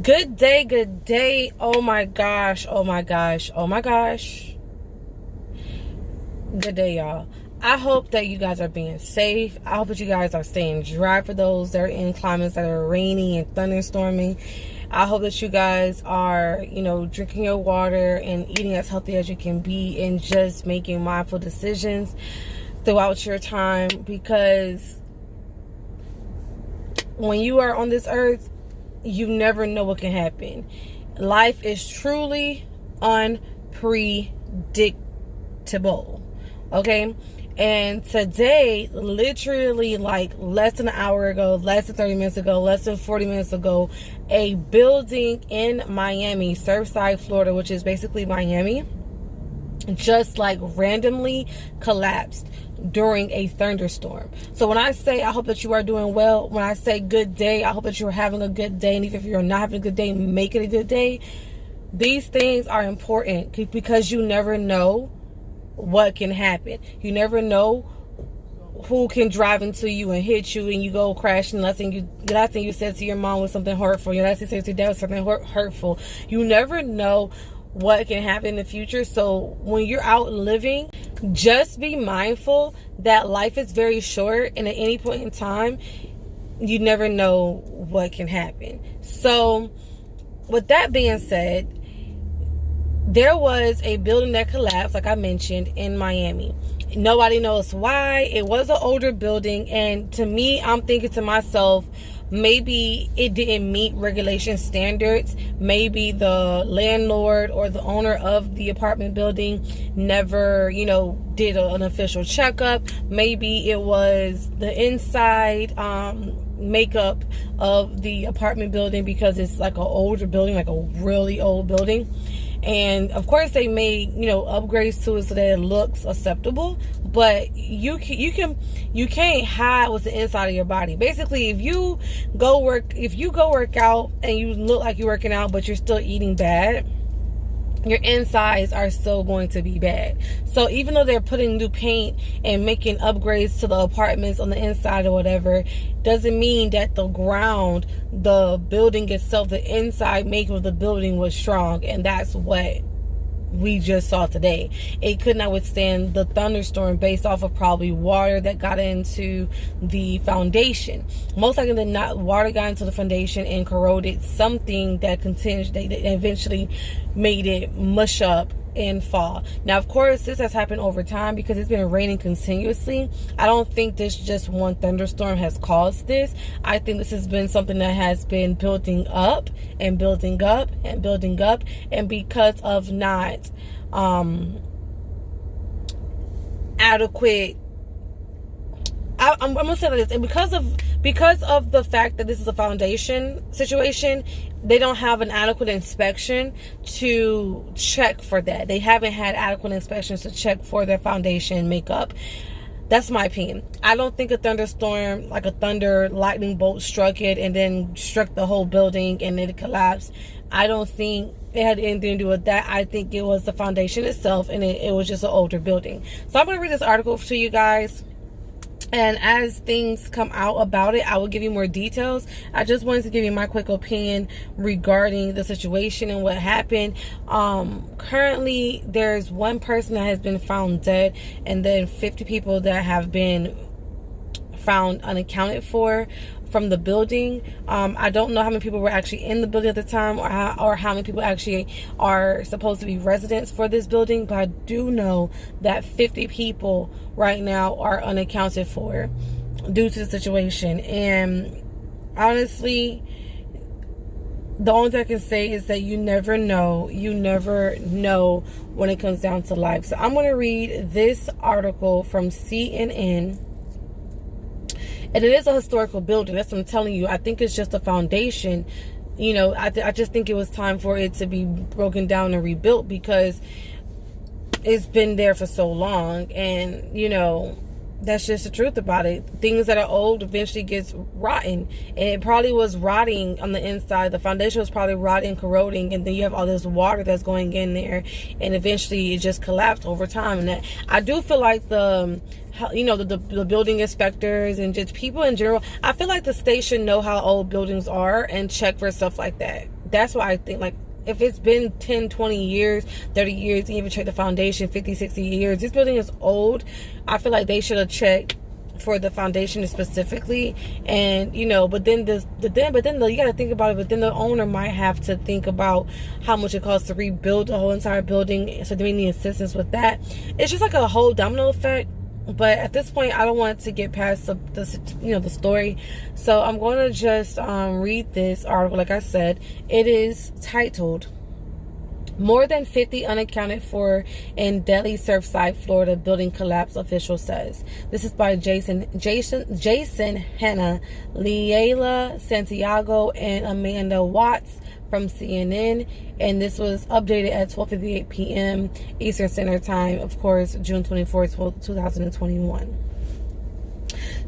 Good day, good day. Oh my gosh, oh my gosh, oh my gosh. Good day, y'all. I hope that you guys are being safe. I hope that you guys are staying dry for those that are in climates that are rainy and thunderstorming. I hope that you guys are, drinking your water and eating as healthy as you can be and just making mindful decisions throughout your time, because when you are on this earth, you never know what can happen. Life is truly unpredictable. Okay? And today, literally like less than an hour ago, less than 30 minutes ago, less than 40 minutes ago, a building in Miami, Surfside, Florida, which is basically Miami, just like randomly collapsed during a thunderstorm. So when I say I hope that you are doing well, when I say good day, I hope that you're having a good day, and even if you're not having a good day, make it a good day. These things are important because you never know what can happen. You never know who can drive into you and hit you and you go crashing. Last thing you said to your mom was something hurtful. Your last thing you said to your dad was something hurtful. You never know what can happen in the future. So when you're out living, just be mindful that life is very short, and at any point in time, you never know what can happen. So with that being said, there was a building that collapsed, like I mentioned, in Miami. Nobody knows why. It was an older building, and to me, I'm thinking to myself, maybe it didn't meet regulation standards. Maybe the landlord or the owner of the apartment building never, did an official checkup. Maybe it was the inside makeup of the apartment building, because it's like an older building, like a really old building. And of course they made, upgrades to it so that it looks acceptable, but you can't hide what's the inside of your body. Basically, if you go work out and you look like you're working out, but you're still eating bad, your insides are still going to be bad. So even though they're putting new paint and making upgrades to the apartments on the inside or whatever, doesn't mean that the ground, the building itself, the inside makeup of the building was strong. And that's what we just saw today. It could not withstand the thunderstorm based off of probably water that got into the foundation. Most likely than not, water got into the foundation and corroded something that they eventually made it mush up and fall. Now, of course, this has happened over time because it's been raining continuously. I don't think this just one thunderstorm has caused this. I think this has been something that has been building up and building up and building up, and because of not adequate, I'm gonna say this, and because of the fact that this is a foundation situation, they don't have an adequate inspection to check for that. They haven't had adequate inspections to check for their foundation makeup. That's my opinion. I don't think a thunderstorm, like a thunder lightning bolt, struck it and then struck the whole building and then it collapsed. I don't think it had anything to do with that. I think it was the foundation itself, and it was just an older building. So I'm going to read this article to you guys, and as things come out about it, I will give you more details. I just wanted to give you my quick opinion regarding the situation and what happened. Currently, there's one person that has been found dead, and then 50 people that have been found unaccounted for from the building. I don't know how many people were actually in the building at the time, or how many people actually are supposed to be residents for this building, but I do know that 50 people right now are unaccounted for due to the situation. And honestly, the only thing I can say is that you never know when it comes down to life. So I'm going to read this article from CNN. And it is a historical building. That's what I'm telling you. I think it's just a foundation. I just think it was time for it to be broken down and rebuilt, because it's been there for so long. And, that's just the truth about it. Things that are old eventually gets rotten, and it probably was rotting on the inside. The foundation was probably rotting, corroding, and then you have all this water that's going in there, and eventually it just collapsed over time. And that, I do feel like the building inspectors and just people in general, I feel like the state should know how old buildings are and check for stuff like that. that's why I think, like, if it's been 10, 20 years, 30 years, even check the foundation, 50, 60 years, this building is old. I feel like they should have checked for the foundation specifically. And, you know, but then you got to think about it, but then the owner might have to think about how much it costs to rebuild the whole entire building, so they need assistance with that. It's just like a whole domino effect. But at this point, I don't want to get past the story. So I'm going to just read this article. Like I said, it is titled "More Than 50 Unaccounted For in Delhi Surfside, Florida Building Collapse, Official Says." This is by Jason Hanna, Leila Santiago, and Amanda Watts from CNN, and this was updated at 12:58 p.m. Eastern Standard Time, of course, June 24th, 2021.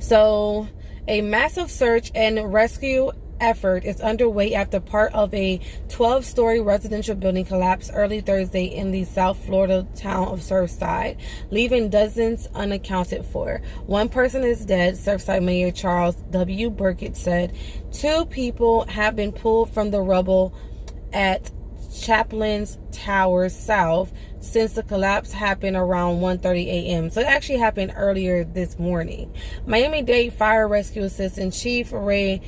So, a massive search and rescue effort is underway after part of a 12-story residential building collapsed early Thursday in the South Florida town of Surfside, leaving dozens unaccounted for. One person is dead, Surfside Mayor Charles W. Burkett said. 2 people have been pulled from the rubble at Chaplin's Tower South since the collapse happened around 1:30 a.m. So it actually happened earlier this morning. Miami-Dade Fire Rescue Assistant Chief Ray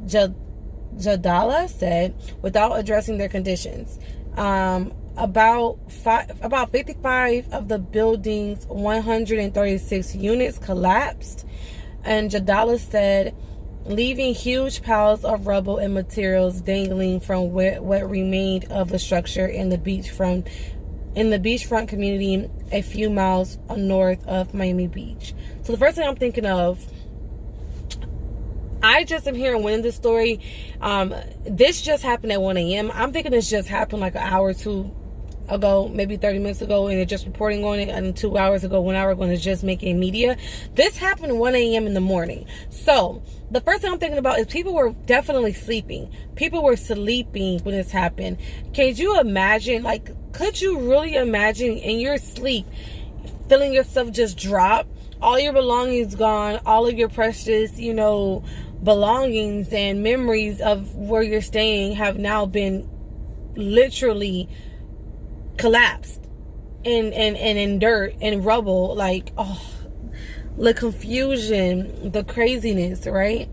Jadala said, without addressing their conditions, about 55 of the building's 136 units collapsed, and Jadala said, leaving huge piles of rubble and materials dangling from what remained of the structure in the beachfront community a few miles north of Miami Beach. So the first thing I'm thinking of, I just am hearing when this story, this just happened at 1 a.m. I'm thinking this just happened like an hour or two ago, maybe 30 minutes ago, and they're just reporting on it, and 2 hours ago, 1 hour ago, and it's just making media. This happened 1 a.m. in the morning. So the first thing I'm thinking about is people were definitely sleeping. People were sleeping when this happened. Can you imagine, like, could you really imagine in your sleep feeling yourself just drop, all your belongings gone, all of your precious, belongings and memories of where you're staying have now been literally collapsed in dirt and rubble? Like, oh, the confusion, the craziness, right?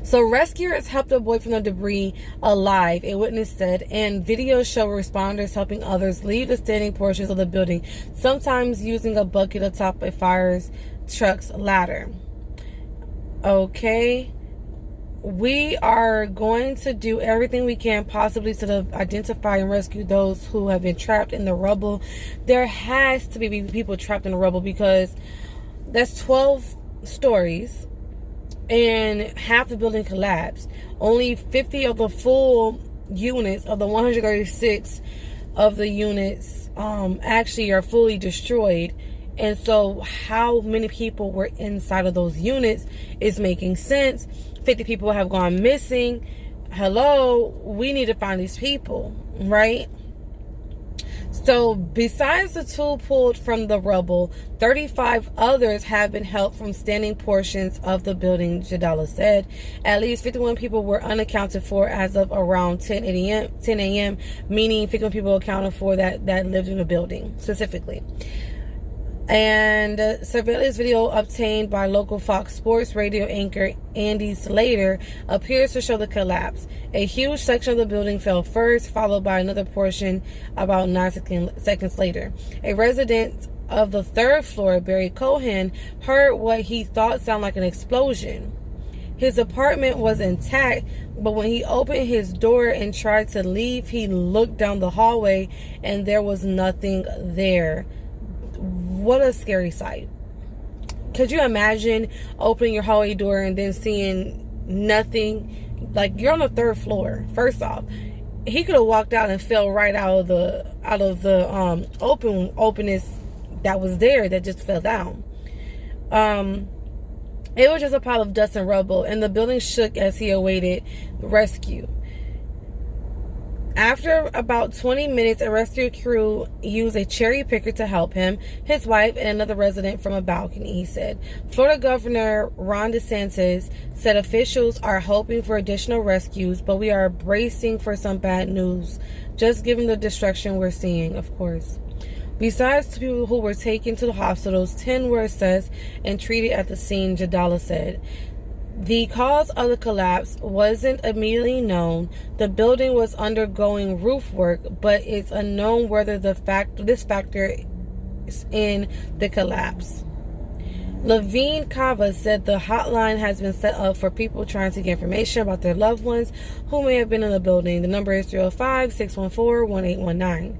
So rescuers helped a boy from the debris alive, a witness said, and videos show responders helping others leave the standing portions of the building, sometimes using a bucket atop a fire truck's ladder. Okay, we are going to do everything we can possibly to identify and rescue those who have been trapped in the rubble. There has to be people trapped in the rubble, because that's 12 stories and half the building collapsed. Only 50 of the full units of the 136 of the units actually are fully destroyed. And so how many people were inside of those units is making sense. 50 people have gone missing. Hello, we need to find these people, right? So besides the 2 pulled from the rubble, 35 others have been helped from standing portions of the building, Jadala said. At least 51 people were unaccounted for as of around 10 a.m., meaning 51 people accounted for that lived in the building specifically. And surveillance video obtained by local Fox Sports radio anchor Andy Slater appears to show the collapse. A huge section of the building fell first, followed by another portion about 9 seconds later. A resident of the 3rd floor, Barry Cohen, heard what he thought sounded like an explosion. His apartment was intact, but when he opened his door and tried to leave, he looked down the hallway and there was nothing there. What a scary sight. Could you imagine opening your hallway door and then seeing nothing? Like, you're on the 3rd floor. First off, he could have walked out and fell right out of the openness that was there, that just fell down. It was just a pile of dust and rubble, and the building shook as he awaited rescue. After about 20 minutes, a rescue crew used a cherry picker to help him, his wife, and another resident from a balcony, he said. Florida Governor Ron DeSantis said officials are hoping for additional rescues, but we are bracing for some bad news, just given the destruction we're seeing, of course. Besides the people who were taken to the hospitals, 10 were assessed and treated at the scene, Jadala said. The cause of the collapse wasn't immediately known. The building was undergoing roof work, but it's unknown whether this factor is in the collapse. Levine Cava said the hotline has been set up for people trying to get information about their loved ones who may have been in the building. The number is 305-614-1819.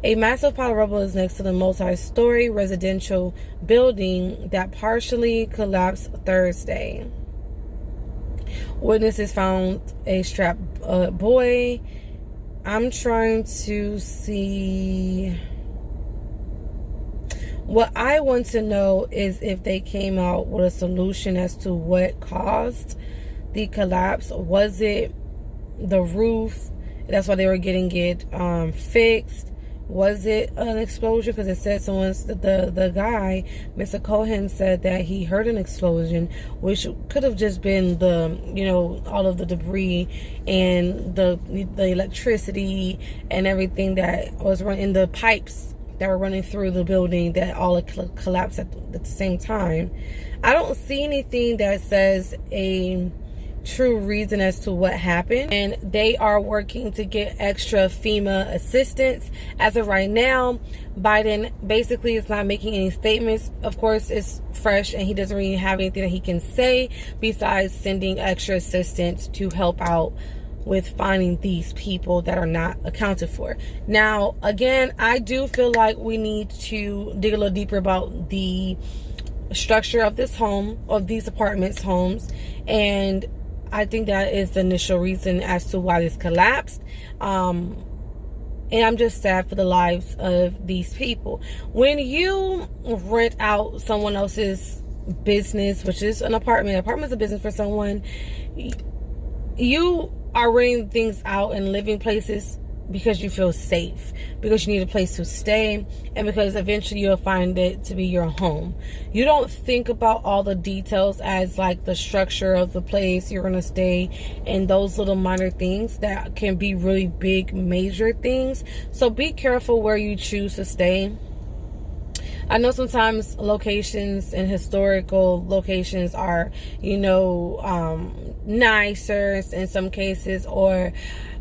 A massive pile of rubble is next to the multi-story residential building that partially collapsed Thursday. Witnesses found a strapped boy. I'm trying to see. What I want to know is if they came out with a solution as to what caused the collapse. Was it the roof? That's why they were getting it fixed. Was it an explosion? Because it said the guy, Mr. Cohen, said that he heard an explosion, which could have just been all of the debris and the electricity and everything that was running, the pipes that were running through the building that all collapsed at the same time. I don't see anything that says a true reason as to what happened, and they are working to get extra FEMA assistance. As of right now, Biden basically is not making any statements. Of course, it's fresh and he doesn't really have anything that he can say besides sending extra assistance to help out with finding these people that are not accounted for. Now, again, I do feel like we need to dig a little deeper about the structure of this home, of these homes, and I think that is the initial reason as to why this collapsed. And I'm just sad for the lives of these people. When you rent out someone else's business, which is an apartment is a business for someone, you are renting things out and living places because you feel safe, because you need a place to stay, and because eventually you'll find it to be your home. You don't think about all the details as like the structure of the place you're going to stay and those little minor things that can be really big, major things. So be careful where you choose to stay. I know sometimes locations and historical locations are, nicer in some cases, or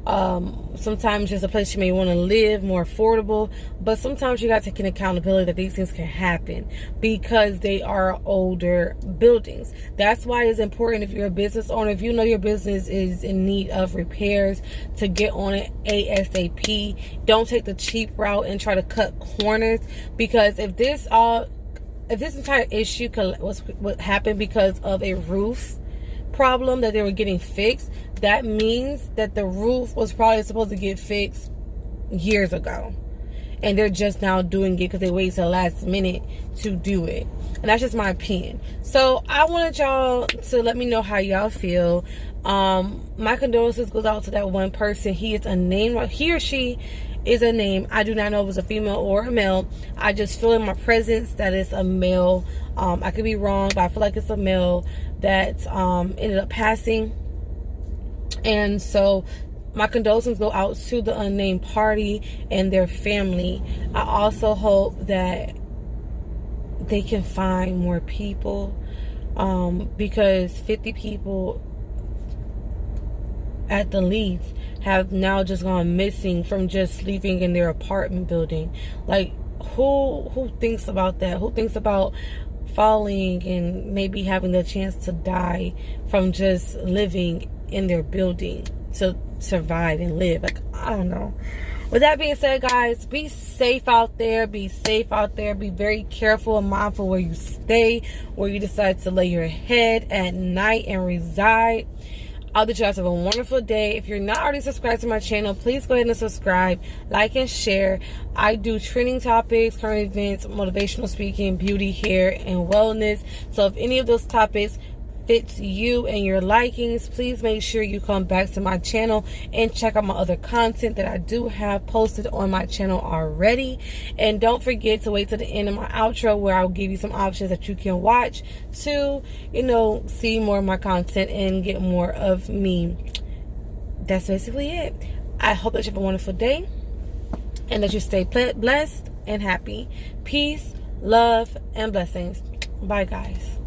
sometimes just a place you may want to live, more affordable. But sometimes you got to take an accountability that these things can happen because they are older buildings. That's why it's important, if you're a business owner, if you know your business is in need of repairs, to get on it ASAP. Don't take the cheap route and try to cut corners, because if this entire issue what happened because of a roof problem that they were getting fixed, that means that the roof was probably supposed to get fixed years ago, and they're just now doing it because they waited till the last minute to do it. And that's just my opinion. So I wanted y'all to let me know how y'all feel. My condolences goes out to that one person. He is a name, he or she is a name. I do not know if it's a female or a male. I just feel in my presence that it's a male. I could be wrong, but I feel like it's a male that ended up passing. And so my condolences go out to the unnamed party and their family. I also hope that they can find more people, because 50 people at the least have now just gone missing from just sleeping in their apartment building. Like, who thinks about that? Who thinks about falling and maybe having the chance to die from just living in their building to survive and live? Like, I don't know. With that being said, guys, be safe out there. Be safe out there. Be very careful and mindful where you stay, where you decide to lay your head at night and reside. I'll let you guys have a wonderful day. If you're not already subscribed to my channel, please go ahead and subscribe, like, and share. I do trending topics, current events, motivational speaking, beauty, hair, and wellness. So if any of those topics fits you and your likings, please make sure you come back to my channel and check out my other content that I do have posted on my channel already. And don't forget to wait till the end of my outro, where I'll give you some options that you can watch to, you know, see more of my content and get more of me. That's basically it. I hope that you have a wonderful day and that you stay blessed and happy. Peace, love, and blessings. Bye, guys.